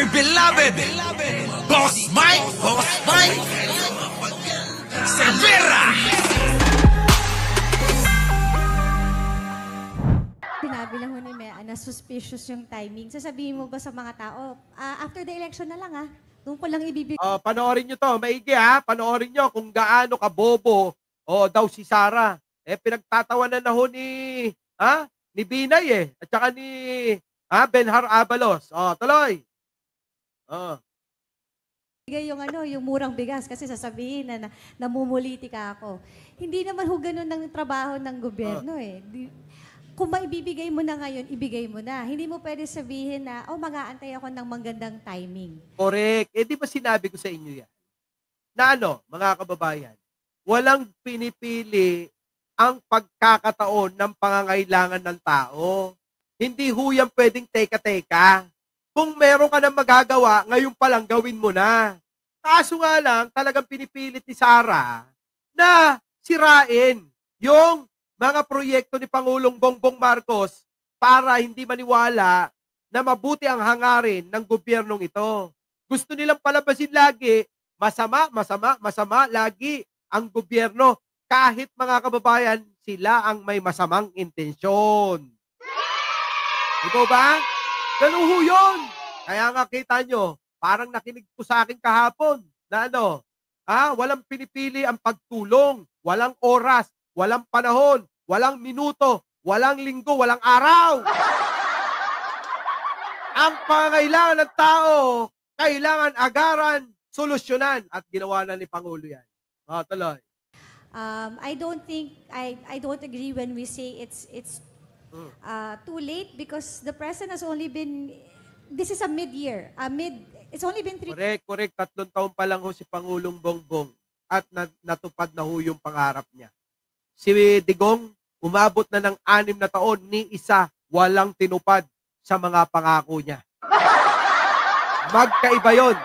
my beloved Boss Mike, Cervera. Sinabi lang ho ni Mea na suspicious yung timing. Sasabihin mo ba sa mga tao, after the election na lang doon ko lang ibibigay. Panoorin nyo to, maigi panoorin nyo kung gaano kabobo daw si Sara. Pinagtatawanan na ho ni Binay at saka ni Benhar Abalos. Tuloy. Bigay yung murang bigas kasi sasabihin na namumuliti ka ako. Hindi naman ho ganun ng trabaho ng gobyerno Kung maibibigay mo na ngayon, ibigay mo na. Hindi mo pwede sabihin na, mag-aantay ako ng magandang timing. Correct. Di ba sinabi ko sa inyo yan? Na mga kababayan, walang pinipili ang pagkakataon ng pangangailangan ng tao. Hindi ho yan pwedeng teka-teka. Kung meron ka na magagawa, ngayon pa lang gawin mo na. Kaso nga lang, talagang pinipilit ni Sara na sirain yung mga proyekto ni Pangulong Bongbong Marcos para hindi maniwala na mabuti ang hangarin ng gobyernong ito. Gusto nilang palabasin lagi, masama lagi ang gobyerno. Kahit mga kababayan, sila ang may masamang intensyon. Ito ba? Ganun ho yun. Kaya nga kita nyo, parang nakinig po sa akin kahapon na walang pinipili ang pagtulong, walang oras, walang panahon, walang minuto, walang linggo, walang araw. Ang pangangailangan ng tao, kailangan agaran, solusyonan. At ginawa na ni Pangulo yan. Tuloy. I don't agree when we say it's too late because the president has only been, this is a mid-year. It's only been 3. Correct. 3 taon pa lang ho si Pangulong Bongbong at natupad na ho yung pangarap niya. Si Digong, umabot na ng 6 na taon, ni isa walang tinupad sa mga pangako niya. Magkaiba yon.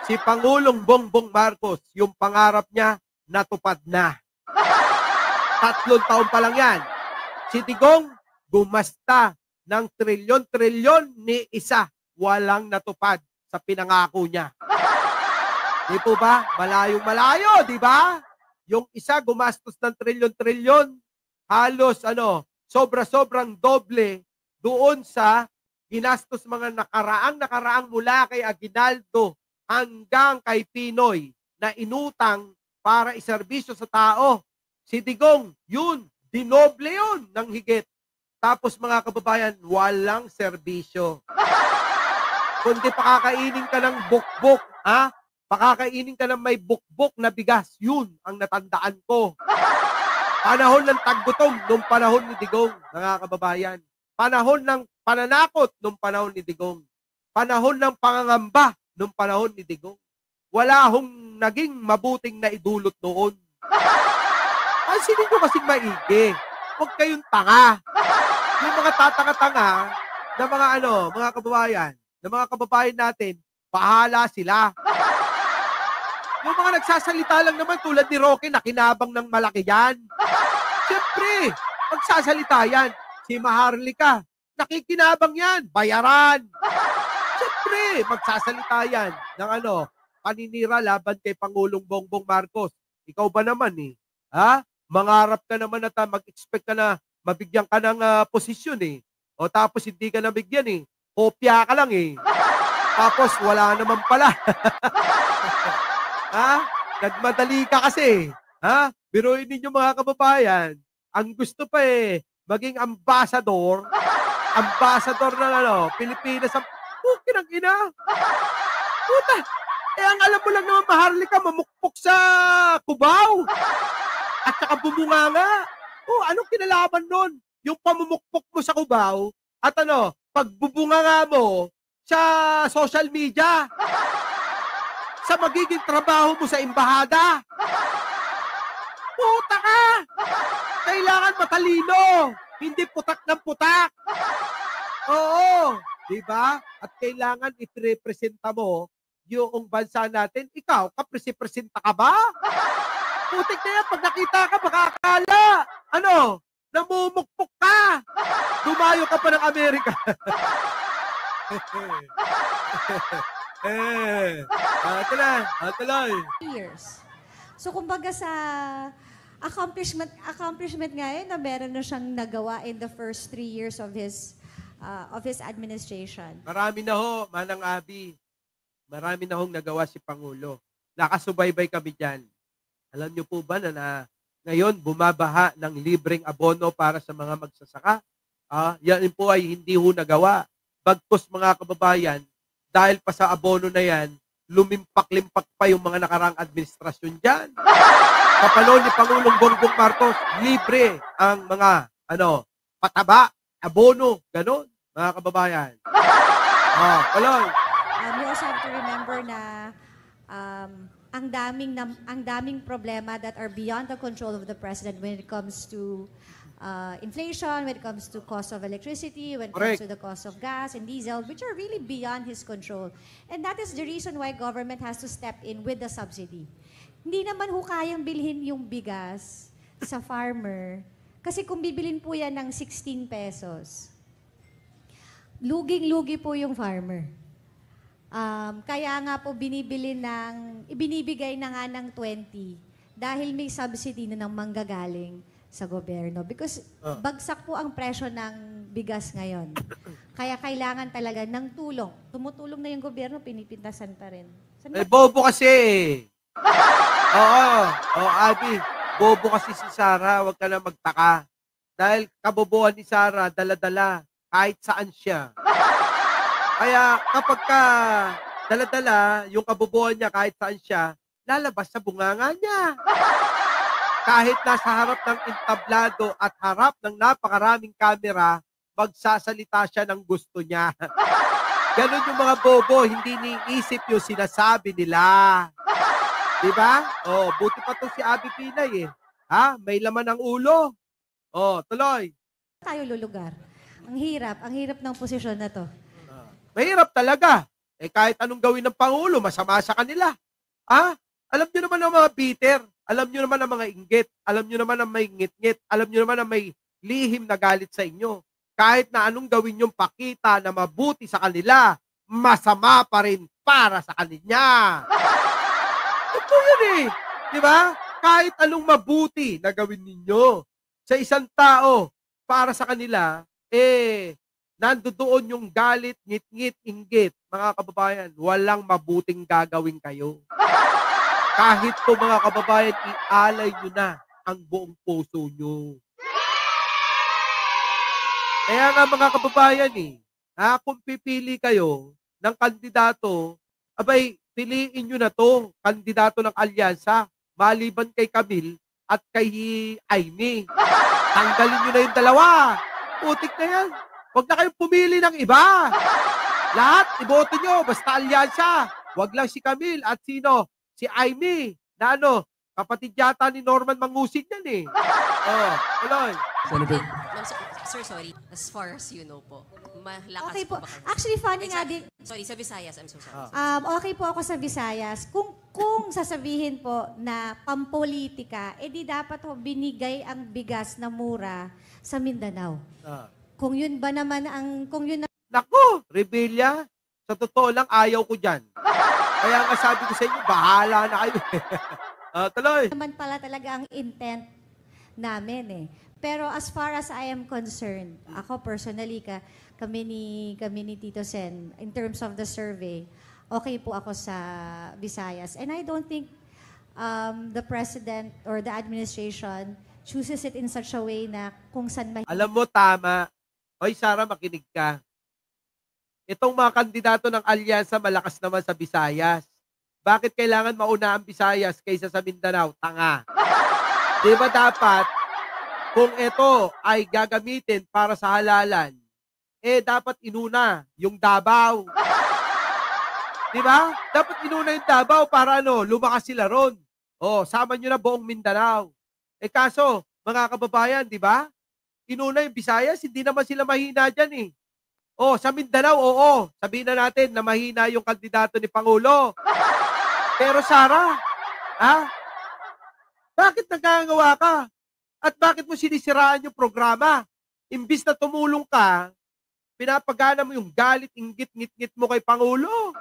Si Pangulong Bongbong Marcos, yung pangarap niya, natupad na. 3 taon pa lang yan. Si Digong, gumasta ng trilyon-trilyon, ni isa walang natupad sa pinangako niya. Di po ba? Malayong-malayo, di ba? Yung isa gumastos ng trilyon-trilyon, halos sobra-sobrang doble doon sa ginastos mga nakaraang mula kay Aguinaldo hanggang kay Pinoy na inutang para iserbisyo sa tao. Si Digong, yun, dinoble yun ng higit. Tapos mga kababayan, walang serbisyo. Kundi pakakainin ka ng bukbok, pakakainin ka ng may bukbok na bigas. Yun ang natandaan ko. Panahon ng taggutom nung panahon ni Digong, mga kababayan. Panahon ng pananakot nung panahon ni Digong. Panahon ng pangangamba nung panahon ni Digong. Wala hong naging mabuting na idulot noon. Pansinin nyo kasing maigi. Huwag kayong tanga. Yung mga tatanga-tanga na mga kababayan, na mga kababayan natin, bahala sila. Yung mga nagsasalita lang naman tulad ni Roque, nakinabang ng malaki yan. Siyempre, magsasalita yan. Si Maharlika, nakikinabang yan, bayaran. Siyempre, magsasalita yan ng paninira laban kay Pangulong Bongbong Marcos. Ikaw ba naman mangarap ka naman at mag-expect ka na mabigyan ka ng posisyon O tapos hindi ka nabigyan kopya ka lang Tapos wala naman pala. Nagmadali ka kasi. Biruin ninyo mga kababayan, ang gusto pa maging ambassador ng Pilipinas ang ng ina. Puta, ang alam mo lang naman, Maharlika, mamukpok sa Cubao. At saka bumunganga. Anong kinalaman nun? Yung pamumukpok mo sa Cubao at pagbubunganga mo sa social media. Sa magiging trabaho mo sa embahada. Puta ka! Kailangan matalino, hindi putak ng putak. Oo, di ba? At kailangan iprepresenta mo yung bansa natin. Ikaw, kapresipresenta ka ba? Putik na yan, pag nakita ka, baka akala, namumukpok ka. Dumayo ka pa ng Amerika. Ito na. Tuloy. years. So kumbaga sa accomplishment ngayon na meron na siyang nagawa in the first 3 years of his administration. Marami na ho, Manang Abi. Marami na hong nagawa si Pangulo. Nakasubaybay kami dyan. Alam niyo po ba na ngayon bumabaha ng libreng abono para sa mga magsasaka? Yan po ay hindi ho nagawa. Bagkus mga kababayan, dahil pa sa abono na yan, lumimpak-limpak pa yung mga nakarang administrasyon dyan. Kapalo ni Pangulong Bongbong Marcos, libre ang mga pataba, abono, ganon, mga kababayan. Paloy. You also have to remember na ang daming problema that are beyond the control of the president when it comes to inflation, when it comes to cost of electricity, when it comes to the cost of gas and diesel, which are really beyond his control. And that is the reason why government has to step in with the subsidy. Hindi naman ho kayang bilhin yung bigas sa farmer. Kasi kung bibilin po yan ng 16 pesos, luging-lugi po yung farmer. Kaya nga po ibinibigay na nga ng 20 dahil may subsidy na ng manggagaling sa gobyerno. Because bagsak po ang presyo ng bigas ngayon. Kaya kailangan talaga ng tulong. Tumutulong na yung gobyerno, pinipintasan pa rin. Bobo kasi. Abi. Bobo kasi si Sara. Huwag ka na magtaka. Dahil kabobohan ni Sara, dala-dala. Kahit saan siya. Kaya kapag dala-dala, yung kabobohan niya kahit saan siya, lalabas sa bunganga niya. Kahit nasa harap ng entablado at harap ng napakaraming kamera, magsasalita siya ng gusto niya. Ganon yung mga bobo, hindi niisip yung sinasabi nila. Diba? Buti pa to si Abi Pinay May laman ang ulo. Tuloy. Tayo lulugar. Ang hirap ng posisyon na to. Mahirap talaga. Kahit anong gawin ng Pangulo, masama sa kanila. Alam nyo naman ang mga bitter. Alam nyo naman ang mga inggit. Alam nyo naman ang may ngit-ngit. Alam nyo naman ang may lihim na galit sa inyo. Kahit na anong gawin yung pakita na mabuti sa kanila, masama pa rin para sa kanya. Ito yun Di ba? Kahit anong mabuti na gawin ninyo sa isang tao para sa kanila, nandoon yung galit, ngit-ngit, inggit. Mga kababayan, walang mabuting gagawin kayo. Kahit po mga kababayan, ialay nyo na ang buong puso nyo. Kaya nga mga kababayan kung pipili kayo ng kandidato, piliin nyo na to, kandidato ng alyansa, maliban kay Camille at kay Aimee. Tanggalin nyo na yung dalawa. Putik na yan. Huwag na kayong pumili ng iba. Lahat, iboto nyo, basta alyansa. Huwag lang si Camille at si Aimee, na kapatid yata ni Norman Mangusin yan Tuloy. Senator. Sir, sorry. As far as you know po, malakas Okay po. ba kayo? Actually, funny nga din. Sorry, sa Visayas. I'm so sorry. Okay po ako sa Visayas. Kung sasabihin po na pampolitika, di dapat binigay ang bigas na mura sa Mindanao. Kung yun ba naman Naku, rebelya. Sa totoo lang, ayaw ko dyan. Kaya nga sabi ko sa inyo, bahala na kayo. Tuloy. naman pala talaga ang intent namin Pero as far as I am concerned, ako personally, kami ni Tito Sen, in terms of the survey, okay po ako sa Visayas. And I don't think the President or the administration chooses it in such a way na kung saan Alam mo, tama. Hoy, Sara, makinig ka. Itong mga kandidato ng alyansa malakas naman sa Visayas. Bakit kailangan mauna ang Visayas kaysa sa Mindanao? Tanga. Di ba dapat, kung ito ay gagamitin para sa halalan, dapat inuna yung Davao. Di ba? Dapat inuna yung Davao para lumakas sila ron. Sama nyo na buong Mindanao. Kaso, mga kababayan, di ba? Inuna yung Visayas, hindi naman sila mahina dyan sa Mindanao, oo. Sabihin na natin na mahina yung kandidato ni Pangulo. Pero Sara, bakit nagkagawa ka? At bakit mo sinisiraan yung programa? Imbis na tumulong ka, pinapagana mo yung galit, inggit, ngit-ngit mo kay Pangulo.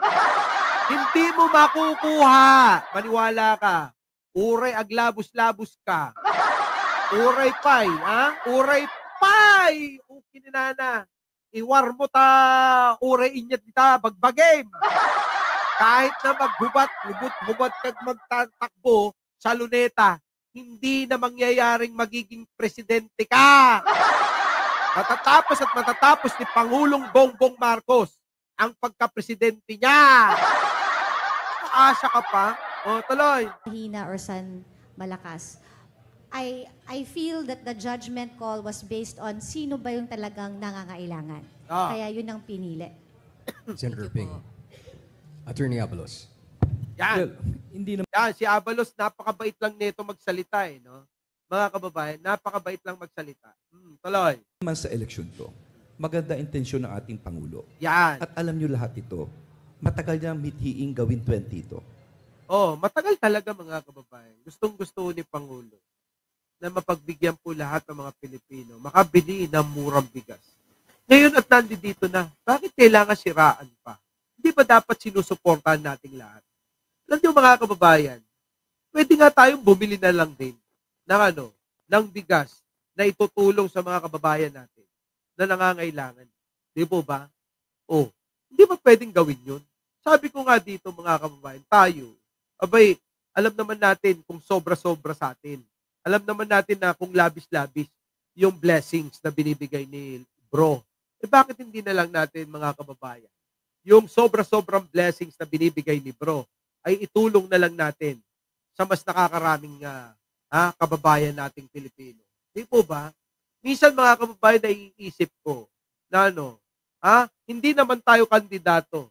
Hindi mo makukuha. Maniwala ka. Uray aglabos-labos ka. Uray pay, ha? Uray pay! O kininana. Iwar mo ta, uray inyat kita, bagbagim. Kahit na maghubat kag magtatakbo sa luneta, hindi na mangyayaring magiging presidente ka. Matatapos ni Pangulong Bongbong Marcos ang pagka-presidente niya. Aasa ka pa? O, tuloy. Hina or san malakas. I feel that the judgment call was based on sino ba yung talagang nangangailangan. Ah. Kaya yun ang pinili. Senator Ping. Attorney Abalos. Yan. Hindi naman Yan, si Abalos, napakabait lang nito magsalita eh, no? Mga kababayan, napakabait lang magsalita. Tuloy. sa eleksyon to. Maganda intensyon ng ating Pangulo. Yan. At alam nyo lahat ito, matagal niyang mithiing gawin 20 ito. Oh, matagal talaga mga kababayan. Gustong-gusto ni Pangulo na mapagbigyan po lahat ng mga Pilipino, makabili ng murang bigas. Ngayon at nandito na, bakit kailangan siraan pa? Hindi ba dapat sinusuportahan nating lahat? Alam niyo mga kababayan, pwede nga tayong bumili na lang din ng bigas na itutulong sa mga kababayan natin na nangangailangan. Di po ba? Oh, hindi ba pwedeng gawin yun? Sabi ko nga dito mga kababayan, tayo, abay, alam naman natin kung sobra-sobra sa atin. Alam naman natin na kung labis-labis yung blessings na binibigay ni bro. Eh bakit hindi na lang natin mga kababayan, yung sobra-sobrang blessings na binibigay ni bro ay itulong na lang natin sa mas nakakaraming kababayan nating Pilipino. Di po ba? Minsan mga kababayan, naiisip ko na hindi naman tayo kandidato.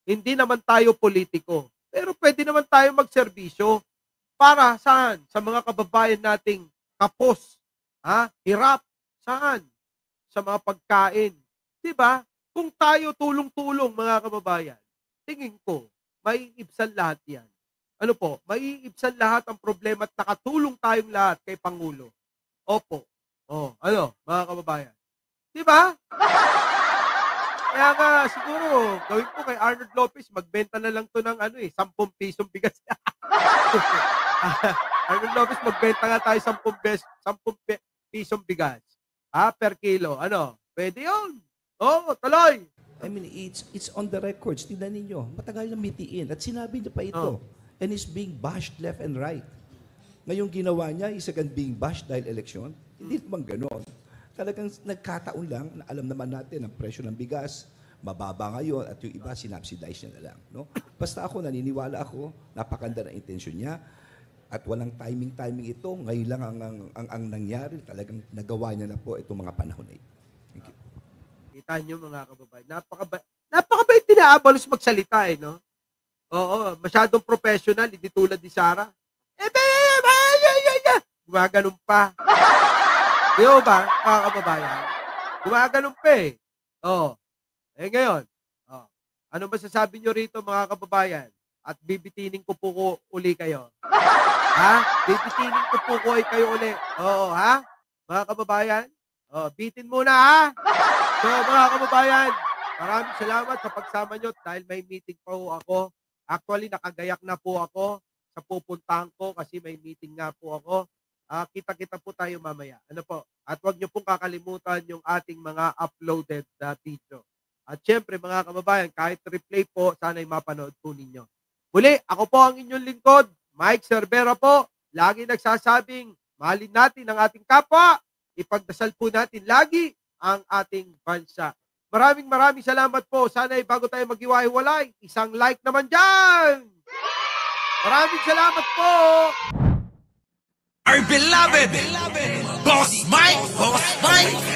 Hindi naman tayo politiko. Pero pwede naman tayo magserbisyo para saan? Sa mga kababayan nating kapos. Hirap. Saan? Sa mga pagkain. Di ba? Kung tayo tulong-tulong mga kababayan, tingin ko, maiibsan lahat yan. Ano po? Maiibsan lahat ang problema at nakatulong tayong lahat kay Pangulo. Opo. Mga kababayan. Di ba? Kaya nga, siguro, gawin ko kay Arnold Lopez, magbenta na lang to ng 10 pisong bigas. Arnold Lopez, magbenta nga tayo 10 pisong bigas. Per kilo. Pwede yun. Tuloy. I mean, it's on the records. Tingnan ninyo, matagal na mitiin. At sinabi niya pa ito. And is being bashed left and right. Ngayong ginawa niya, is again being bashed dahil eleksyon. Hindi naman ganon. Talagang nagkataon lang na alam naman natin ang presyo ng bigas, mababa ngayon at yung iba sinubsidize niya na lang. No? Basta ako, naniniwala ako, napakanda ng intensyon niya at walang timing ito. Ngayon lang ang nangyari, talagang nagawa niya na po itong mga panahon na ito. Thank you. Kita niyo mga kababayan, napakabait din na Abalos magsalita no? Oo, masyadong professional, hindi tulad ni Sarah. Gumaganon pa. Di ba, mga kababayan? Gumaganon pa ngayon. Ano masasabi nyo rito mga kababayan? At bibitinin ko po uli kayo. Bibitinin ko po kayo uli. Mga kababayan? Bitin muna So mga kababayan, maraming salamat sa pagsama nyo dahil may meeting pa po ako. Actually, nakagayak na po ako sa pupuntahan ko kasi may meeting nga po ako. Kita-kita po tayo mamaya. At huwag nyo pong kakalimutan yung ating mga uploaded video. At syempre mga kababayan, kahit replay po, sana'y mapanood po ninyo. Muli, ako po ang inyong lingkod, Mike Cervera po. Lagi nagsasabing, mahalin natin ang ating kapwa. Ipagdasal po natin lagi ang ating bansa. Maraming salamat po. Sana'y bago tayo maghiwa-hiwalay, isang like naman dyan! Maraming salamat po! Our beloved Boss Mike!